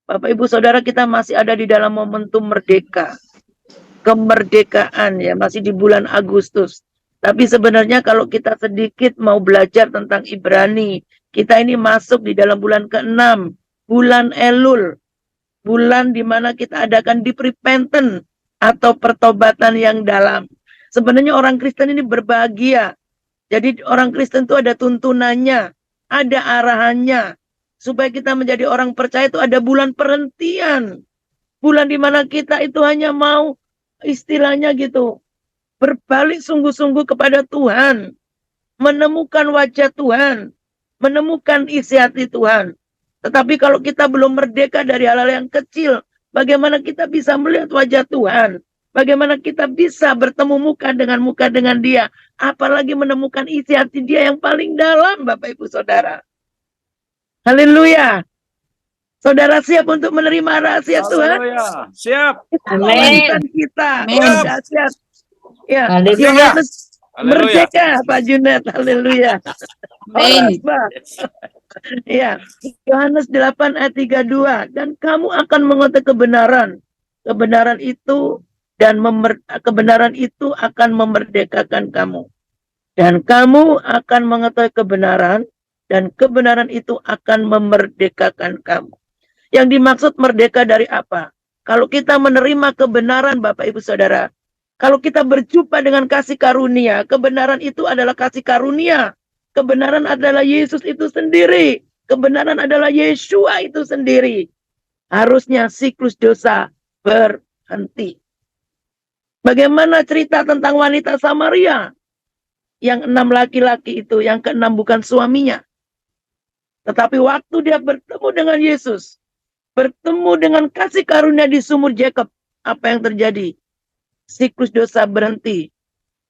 Bapak Ibu Saudara, kita masih ada di dalam momentum merdeka. Kemerdekaan ya, masih di bulan Agustus. Tapi sebenarnya kalau kita sedikit mau belajar tentang Ibrani, kita ini masuk di dalam bulan ke-6, bulan Elul. Bulan di mana kita adakan deep repentance atau pertobatan yang dalam. Sebenarnya orang Kristen ini berbahagia. Jadi orang Kristen itu ada tuntunannya, ada arahannya. Supaya kita menjadi orang percaya itu ada bulan perhentian. Bulan di mana kita itu hanya mau istilahnya gitu, berbalik sungguh-sungguh kepada Tuhan. Menemukan wajah Tuhan. Menemukan isi hati Tuhan. Tetapi kalau kita belum merdeka dari hal-hal yang kecil, bagaimana kita bisa melihat wajah Tuhan? Bagaimana kita bisa bertemu muka dengan Dia? Apalagi menemukan isi hati Dia yang paling dalam, Bapak Ibu Saudara. Haleluya. Saudara siap untuk menerima rahasia Tuhan? Haleluya. Siap. Warisan kita. Amin. Dahsyat. Ya, Haleluya. Yohanes Haleluya. merdeka, Pak Junet. Haleluya. Amin. Ya, Yohanes 8 ayat 32. Dan kamu akan mengerti kebenaran. Kebenaran itu kebenaran itu akan memerdekakan kamu. Dan kamu akan mengetahui kebenaran, dan kebenaran itu akan memerdekakan kamu. Yang dimaksud merdeka dari apa? Kalau kita menerima kebenaran, Bapak Ibu Saudara, kalau kita berjumpa dengan kasih karunia, kebenaran itu adalah kasih karunia. Kebenaran adalah Yesus itu sendiri. Kebenaran adalah Yeshua itu sendiri. Harusnya siklus dosa berhenti. Bagaimana cerita tentang wanita Samaria? Yang 6 laki-laki itu, yang ke-6 bukan suaminya. Tetapi waktu dia bertemu dengan Yesus, bertemu dengan kasih karunia di sumur Jacob, apa yang terjadi? Siklus dosa berhenti.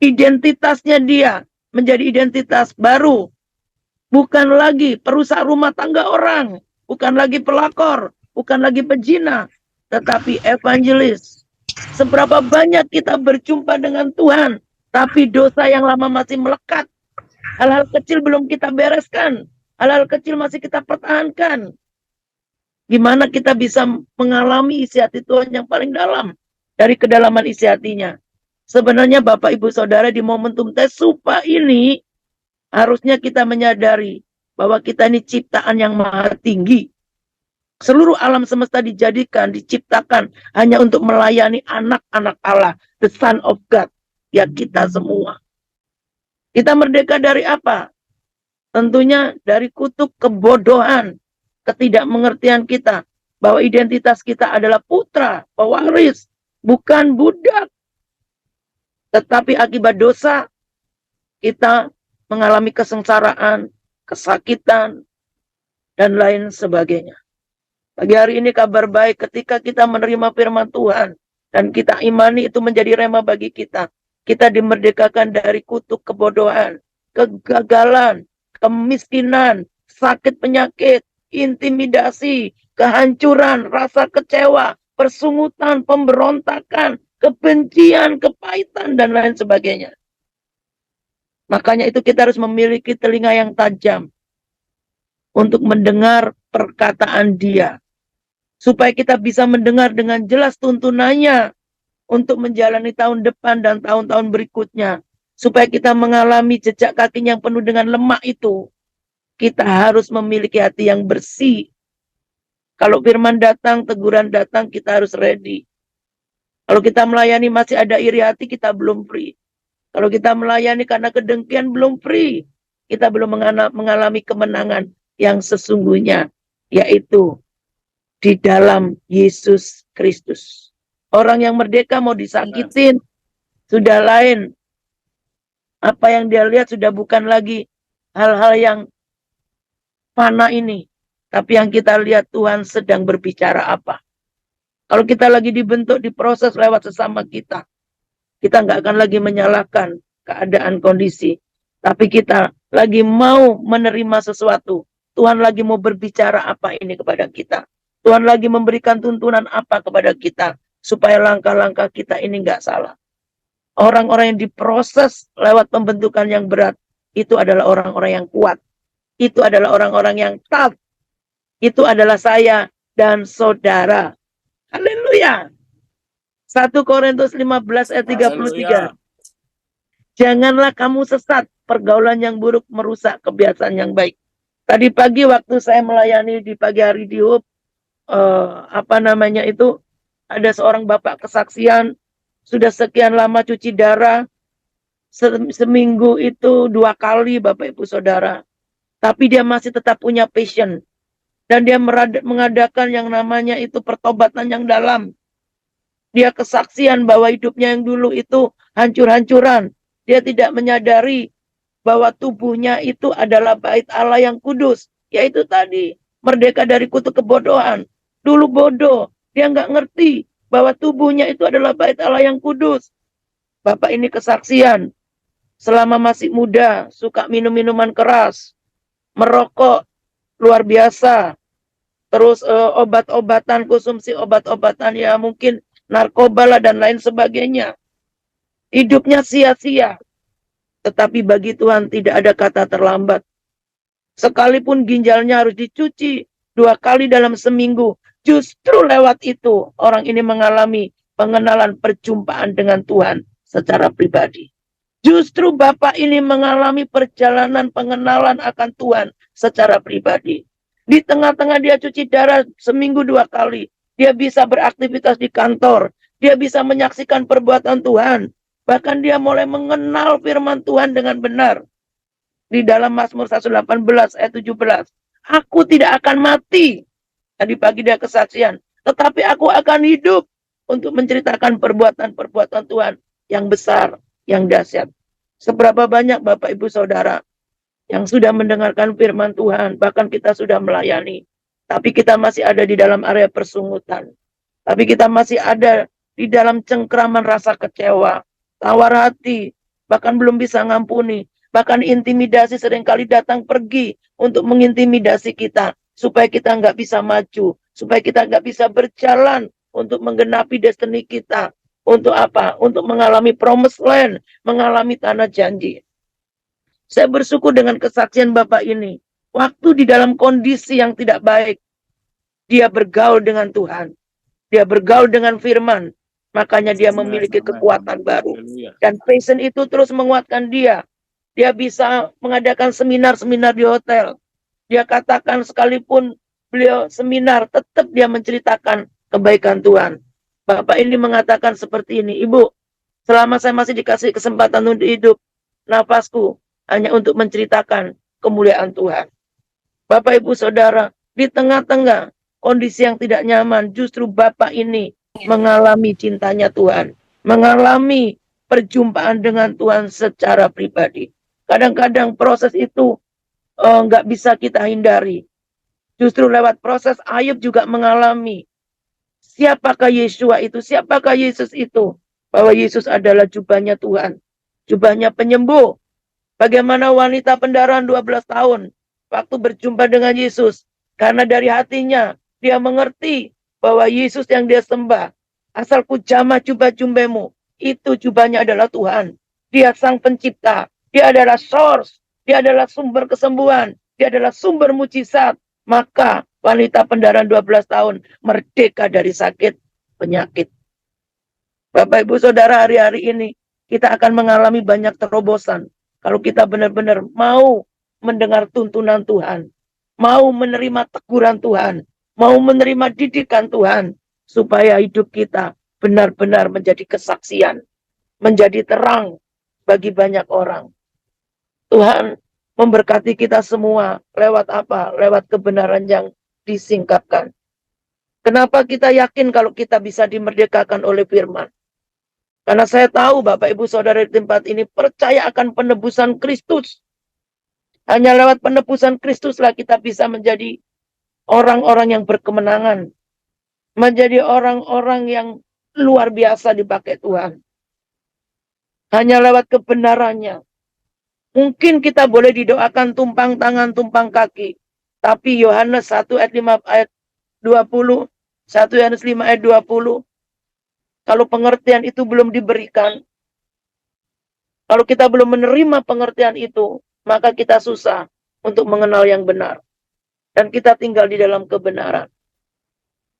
Identitasnya dia menjadi identitas baru. Bukan lagi perusak rumah tangga orang. Bukan lagi pelakor. Bukan lagi pezina. Tetapi evangelis. Seberapa banyak kita berjumpa dengan Tuhan. Tapi dosa yang lama masih melekat. Hal-hal kecil belum kita bereskan. Hal-hal kecil masih kita pertahankan. Gimana kita bisa mengalami isi hati Tuhan yang paling dalam. Dari kedalaman isi hatinya. Sebenarnya Bapak Ibu Saudara di momentum tes supa ini harusnya kita menyadari bahwa kita ini ciptaan yang maha tinggi. Seluruh alam semesta dijadikan, diciptakan hanya untuk melayani anak-anak Allah, the Son of God, ya kita semua. Kita merdeka dari apa? Tentunya dari kutuk kebodohan, ketidakmengertian kita bahwa identitas kita adalah putra, pewaris, bukan budak. Tetapi akibat dosa, kita mengalami kesengsaraan, kesakitan, dan lain sebagainya. Pagi hari ini kabar baik ketika kita menerima firman Tuhan, dan kita imani itu menjadi rema bagi kita. Kita dimerdekakan dari kutuk kebodohan, kegagalan, kemiskinan, sakit penyakit, intimidasi, kehancuran, rasa kecewa, persungutan, pemberontakan, kebencian, kepahitan, dan lain sebagainya. Makanya itu kita harus memiliki telinga yang tajam untuk mendengar perkataan Dia. Supaya kita bisa mendengar dengan jelas tuntunannya untuk menjalani tahun depan dan tahun-tahun berikutnya. Supaya kita mengalami jejak kaki yang penuh dengan lemak itu. Kita harus memiliki hati yang bersih. Kalau firman datang, teguran datang, kita harus ready. Kalau kita melayani masih ada iri hati, kita belum free. Kalau kita melayani karena kedengkian, belum free. Kita belum mengalami kemenangan yang sesungguhnya, yaitu di dalam Yesus Kristus. Orang yang merdeka mau disakitin, sudah lain. Apa yang dia lihat sudah bukan lagi hal-hal yang fana ini. Tapi yang kita lihat Tuhan sedang berbicara apa. Kalau kita lagi dibentuk, diproses lewat sesama kita. Kita nggak akan lagi menyalahkan keadaan kondisi. Tapi kita lagi mau menerima sesuatu. Tuhan lagi mau berbicara apa ini kepada kita. Tuhan lagi memberikan tuntunan apa kepada kita. Supaya langkah-langkah kita ini nggak salah. Orang-orang yang diproses lewat pembentukan yang berat. Itu adalah orang-orang yang kuat. Itu adalah orang-orang yang tough. Itu adalah saya dan saudara. Haleluya. 1 Korintus 15 ayat 33. Janganlah kamu sesat, pergaulan yang buruk merusak kebiasaan yang baik. Tadi pagi waktu saya melayani di pagi hari di HUB, ada seorang bapak kesaksian, sudah sekian lama cuci darah, seminggu itu 2 kali Bapak Ibu Saudara. Tapi dia masih tetap punya passion. Dan dia mengadakan yang namanya itu pertobatan yang dalam. Dia kesaksian bahwa hidupnya yang dulu itu hancur-hancuran. Dia tidak menyadari bahwa tubuhnya itu adalah bait Allah yang kudus. Yaitu tadi, merdeka dari kutuk kebodohan. Dulu bodoh, dia nggak ngerti bahwa tubuhnya itu adalah bait Allah yang kudus. Bapak ini kesaksian, selama masih muda, suka minum minuman keras, merokok, luar biasa. Terus obat-obatan, konsumsi obat-obatan, ya mungkin narkoba lah dan lain sebagainya. Hidupnya sia-sia. Tetapi bagi Tuhan tidak ada kata terlambat. Sekalipun ginjalnya harus dicuci 2 kali dalam seminggu, justru lewat itu orang ini mengalami pengenalan perjumpaan dengan Tuhan secara pribadi. Justru Bapak ini mengalami perjalanan pengenalan akan Tuhan secara pribadi. Di tengah-tengah dia cuci darah seminggu 2 kali. Dia bisa beraktivitas di kantor. Dia bisa menyaksikan perbuatan Tuhan. Bahkan dia mulai mengenal firman Tuhan dengan benar. Di dalam Mazmur 118 ayat 17. Aku tidak akan mati. Tadi pagi dia kesaksian. Tetapi aku akan hidup untuk menceritakan perbuatan-perbuatan Tuhan yang besar, yang dahsyat. Seberapa banyak Bapak Ibu Saudara yang sudah mendengarkan firman Tuhan, bahkan kita sudah melayani, tapi kita masih ada di dalam area persungutan. Tapi kita masih ada di dalam cengkraman rasa kecewa, tawar hati, bahkan belum bisa ngampuni, bahkan intimidasi seringkali datang pergi untuk mengintimidasi kita, supaya kita nggak bisa maju, supaya kita nggak bisa berjalan untuk menggenapi destiny kita. Untuk apa? Untuk mengalami promised land, mengalami tanah janji. Saya bersyukur dengan kesaksian Bapak ini. Waktu di dalam kondisi yang tidak baik, dia bergaul dengan Tuhan. Dia bergaul dengan firman. Makanya dia memiliki kekuatan baru. Dan passion itu terus menguatkan dia. Dia bisa mengadakan seminar-seminar di hotel. Dia katakan sekalipun beliau seminar, tetap dia menceritakan kebaikan Tuhan. Bapak ini mengatakan seperti ini, Ibu, selama saya masih dikasih kesempatan untuk hidup, nafasku hanya untuk menceritakan kemuliaan Tuhan. Bapak Ibu Saudara, di tengah-tengah kondisi yang tidak nyaman, justru Bapak ini mengalami cintanya Tuhan, mengalami perjumpaan dengan Tuhan secara pribadi. Kadang-kadang proses itu nggak bisa kita hindari. Justru lewat proses Ayub juga mengalami siapakah Yeshua itu, siapakah Yesus itu. Bahwa Yesus adalah jubahnya Tuhan, jubahnya penyembuh. Bagaimana wanita pendarahan 12 tahun waktu berjumpa dengan Yesus. Karena dari hatinya dia mengerti bahwa Yesus yang dia sembah, asal ku jamah jubah jumbemu, itu jubahnya adalah Tuhan. Dia sang pencipta, dia adalah source, dia adalah sumber kesembuhan, dia adalah sumber mujizat. Maka wanita pendarahan 12 tahun merdeka dari sakit penyakit. Bapak Ibu Saudara, hari-hari ini kita akan mengalami banyak terobosan. Kalau kita benar-benar mau mendengar tuntunan Tuhan, mau menerima teguran Tuhan, mau menerima didikan Tuhan, supaya hidup kita benar-benar menjadi kesaksian, menjadi terang bagi banyak orang. Tuhan memberkati kita semua lewat apa? Lewat kebenaran yang disingkapkan. Kenapa kita yakin kalau kita bisa dimerdekakan oleh firman? Karena saya tahu Bapak Ibu Saudara di tempat ini percaya akan penebusan Kristus. Hanya lewat penebusan Kristuslah kita bisa menjadi orang-orang yang berkemenangan. Menjadi orang-orang yang luar biasa dipakai Tuhan. Hanya lewat kebenarannya. Mungkin kita boleh didoakan tumpang tangan, tumpang kaki. Tapi Yohanes 1 ayat 5 ayat 20, 1 Yohanes 5 ayat 20, kalau pengertian itu belum diberikan, kalau kita belum menerima pengertian itu, maka kita susah untuk mengenal yang benar. Dan kita tinggal di dalam kebenaran.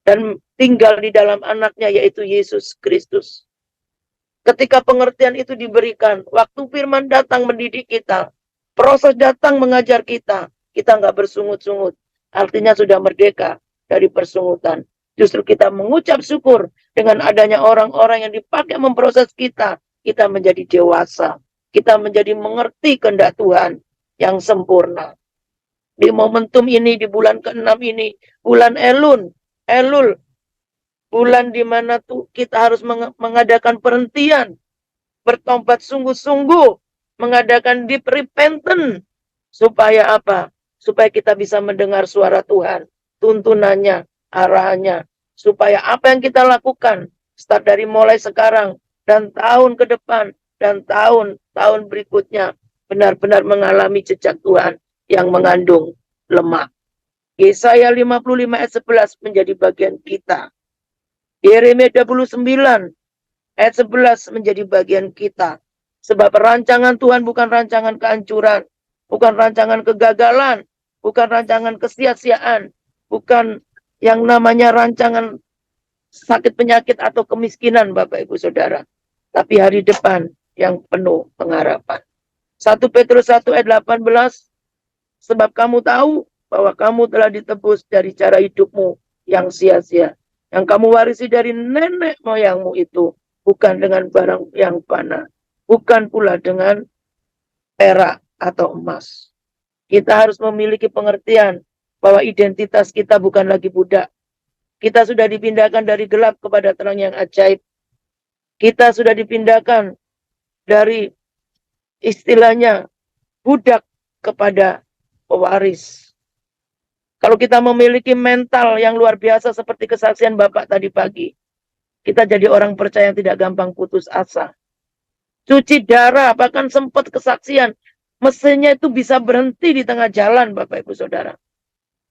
dan tinggal di dalam anaknya, yaitu Yesus Kristus. Ketika pengertian itu diberikan, waktu firman datang mendidik kita, proses datang mengajar kita, kita nggak bersungut-sungut. Artinya sudah merdeka dari persungutan. Justru kita mengucap syukur dengan adanya orang-orang yang dipakai memproses kita. Kita menjadi dewasa. Kita menjadi mengerti kehendak Tuhan yang sempurna. Di momentum ini, di bulan ke-6 ini, bulan Elul, bulan di mana tuh kita harus mengadakan perhentian, bertobat sungguh-sungguh, mengadakan deep repentance. Supaya apa? Supaya kita bisa mendengar suara Tuhan, tuntunannya, arahannya. Supaya apa yang kita lakukan, start dari mulai sekarang, dan tahun ke depan, dan tahun-tahun berikutnya, benar-benar mengalami jejak Tuhan yang mengandung lemak. Yesaya 55 ayat 11 menjadi bagian kita. Yeremia 29 ayat 11 menjadi bagian kita. Sebab rancangan Tuhan bukan rancangan kehancuran, bukan rancangan kegagalan, bukan rancangan kesia-siaan, bukan yang namanya rancangan sakit penyakit atau kemiskinan, Bapak Ibu Saudara. Tapi hari depan yang penuh pengharapan. 1 Petrus 1 ayat 18, sebab kamu tahu bahwa kamu telah ditebus dari cara hidupmu yang sia-sia, yang kamu warisi dari nenek moyangmu itu, bukan dengan barang yang fana, bukan pula dengan perak atau emas. Kita harus memiliki pengertian bahwa identitas kita bukan lagi budak. Kita sudah dipindahkan dari gelap kepada terang yang ajaib. Kita sudah dipindahkan dari istilahnya budak kepada pewaris. Kalau kita memiliki mental yang luar biasa seperti kesaksian Bapak tadi pagi, kita jadi orang percaya yang tidak gampang putus asa. Cuci darah, bahkan sempat kesaksian, mesinnya itu bisa berhenti di tengah jalan, Bapak Ibu Saudara.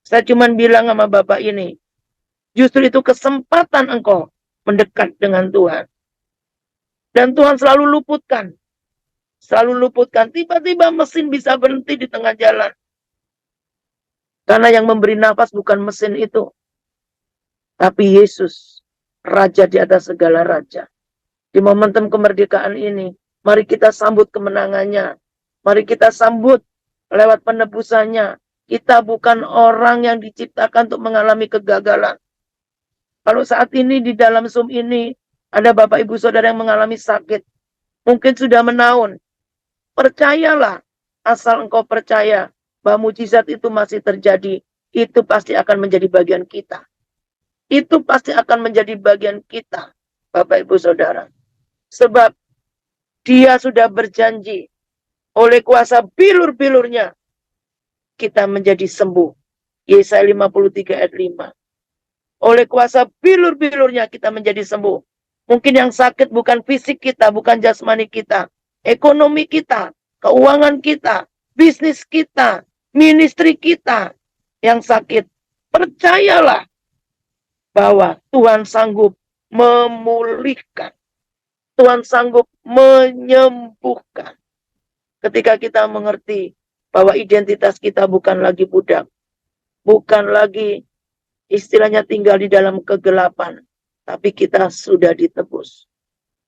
Saya cuma bilang sama Bapak ini, justru itu kesempatan engkau mendekat dengan Tuhan. Dan Tuhan selalu luputkan. Selalu luputkan. Tiba-tiba mesin bisa berhenti di tengah jalan. Karena yang memberi nafas bukan mesin itu, tapi Yesus, Raja di atas segala raja. Di momentum kemerdekaan ini, mari kita sambut kemenangannya. Mari kita sambut lewat penebusannya. Kita bukan orang yang diciptakan untuk mengalami kegagalan. Kalau saat ini di dalam Zoom ini, ada Bapak Ibu Saudara yang mengalami sakit. Mungkin sudah menaun. Percayalah, asal engkau percaya bahwa mujizat itu masih terjadi, itu pasti akan menjadi bagian kita. Itu pasti akan menjadi bagian kita, Bapak Ibu Saudara. Sebab dia sudah berjanji, oleh kuasa bilur-bilurnya, kita menjadi sembuh. Yesaya 53 ayat 5. Oleh kuasa bilur-bilurnya kita menjadi sembuh. Mungkin yang sakit bukan fisik kita, bukan jasmani kita, ekonomi kita, keuangan kita, bisnis kita, ministry kita yang sakit. Percayalah bahwa Tuhan sanggup memulihkan. Tuhan sanggup menyembuhkan. Ketika kita mengerti bahwa identitas kita bukan lagi budak, bukan lagi istilahnya tinggal di dalam kegelapan, tapi kita sudah ditebus.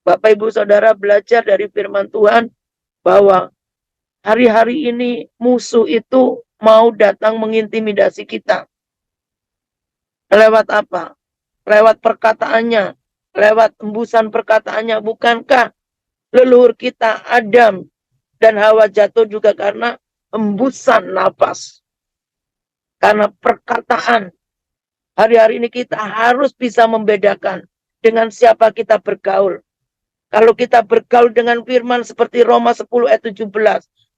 Bapak Ibu Saudara belajar dari firman Tuhan bahwa hari-hari ini musuh itu mau datang mengintimidasi kita. Lewat apa? Lewat perkataannya, lewat embusan perkataannya. Bukankah leluhur kita Adam dan Hawa jatuh juga karena embusan nafas? Karena perkataan. Hari-hari ini kita harus bisa membedakan dengan siapa kita bergaul. Kalau kita bergaul dengan firman seperti Roma 10 ayat 17,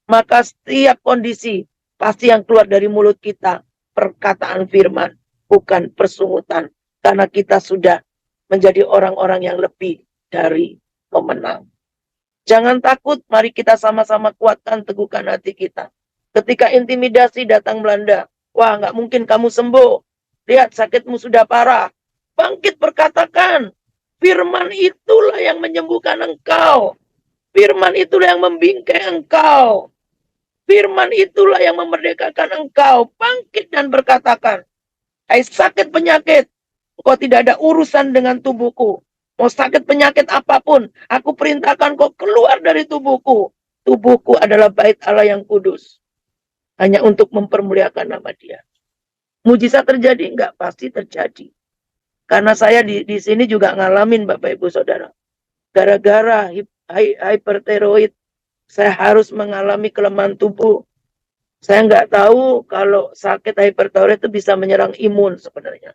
maka setiap kondisi pasti yang keluar dari mulut kita perkataan firman, bukan persungutan. Karena kita sudah menjadi orang-orang yang lebih dari pemenang. Jangan takut, mari kita sama-sama kuatkan, teguhkan hati kita. Ketika intimidasi datang melanda, wah nggak mungkin kamu sembuh. Lihat sakitmu sudah parah. Bangkit berkatakan, firman itulah yang menyembuhkan engkau. Firman itulah yang membingkai engkau. Firman itulah yang memerdekakan engkau. Bangkit dan berkatakan, hai sakit penyakit, Engkau tidak ada urusan dengan tubuhku. Mau sakit penyakit apapun, aku perintahkan kau keluar dari tubuhku. Tubuhku adalah bait Allah yang kudus. Hanya untuk mempermuliakan nama Dia. Mujizat terjadi? Enggak, pasti terjadi. Karena saya di sini juga ngalamin Bapak Ibu Saudara. Gara-gara hypertiroid, saya harus mengalami kelemahan tubuh. Saya nggak tahu kalau sakit hypertiroid itu bisa menyerang imun sebenarnya.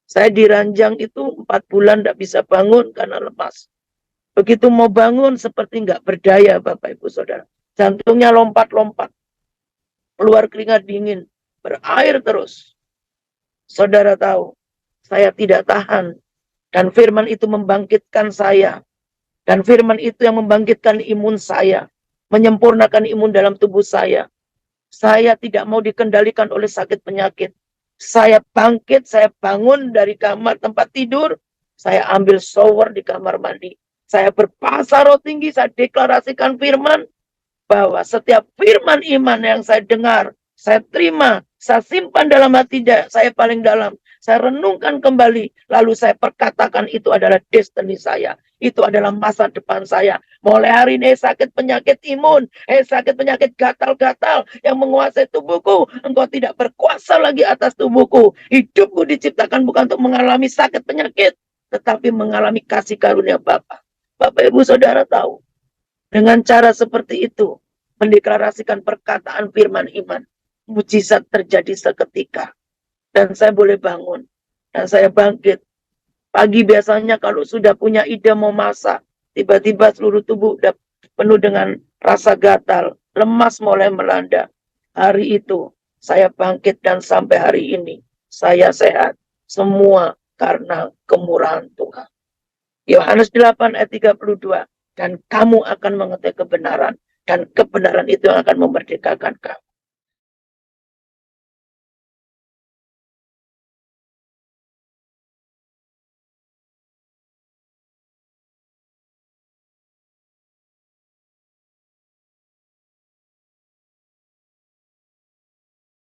Saya diranjang itu 4 bulan nggak bisa bangun karena lemas. Begitu mau bangun seperti nggak berdaya Bapak Ibu Saudara. Jantungnya lompat-lompat. Keluar keringat dingin. Berair terus. Saudara tahu, saya tidak tahan. Dan firman itu membangkitkan saya. Dan firman itu yang membangkitkan imun saya. Menyempurnakan imun dalam tubuh saya. Saya tidak mau dikendalikan oleh sakit penyakit. Saya bangkit, saya bangun dari kamar tempat tidur. Saya ambil shower di kamar mandi. Saya berbahasa roh tinggi, saya deklarasikan firman. Bahwa setiap firman iman yang saya dengar, saya terima, saya simpan dalam hati saya paling dalam. Saya renungkan kembali, lalu saya perkatakan itu adalah destiny saya. Itu adalah masa depan saya. Mulai hari ini sakit penyakit imun, sakit penyakit gatal-gatal yang menguasai tubuhku. Engkau tidak berkuasa lagi atas tubuhku. Hidupku diciptakan bukan untuk mengalami sakit penyakit, tetapi mengalami kasih karunia Bapa. Bapak Ibu Saudara tahu, dengan cara seperti itu, mendeklarasikan perkataan firman iman, mujizat terjadi seketika. Dan saya boleh bangun. Dan saya bangkit. Pagi biasanya kalau sudah punya ide mau masak, tiba-tiba seluruh tubuh udah penuh dengan rasa gatal, lemas mulai melanda. Hari itu saya bangkit dan sampai hari ini saya sehat. Semua karena kemurahan Tuhan. Yohanes 8 ayat 32. Dan kamu akan mengetahui kebenaran. Dan kebenaran itu yang akan memerdekakan kamu.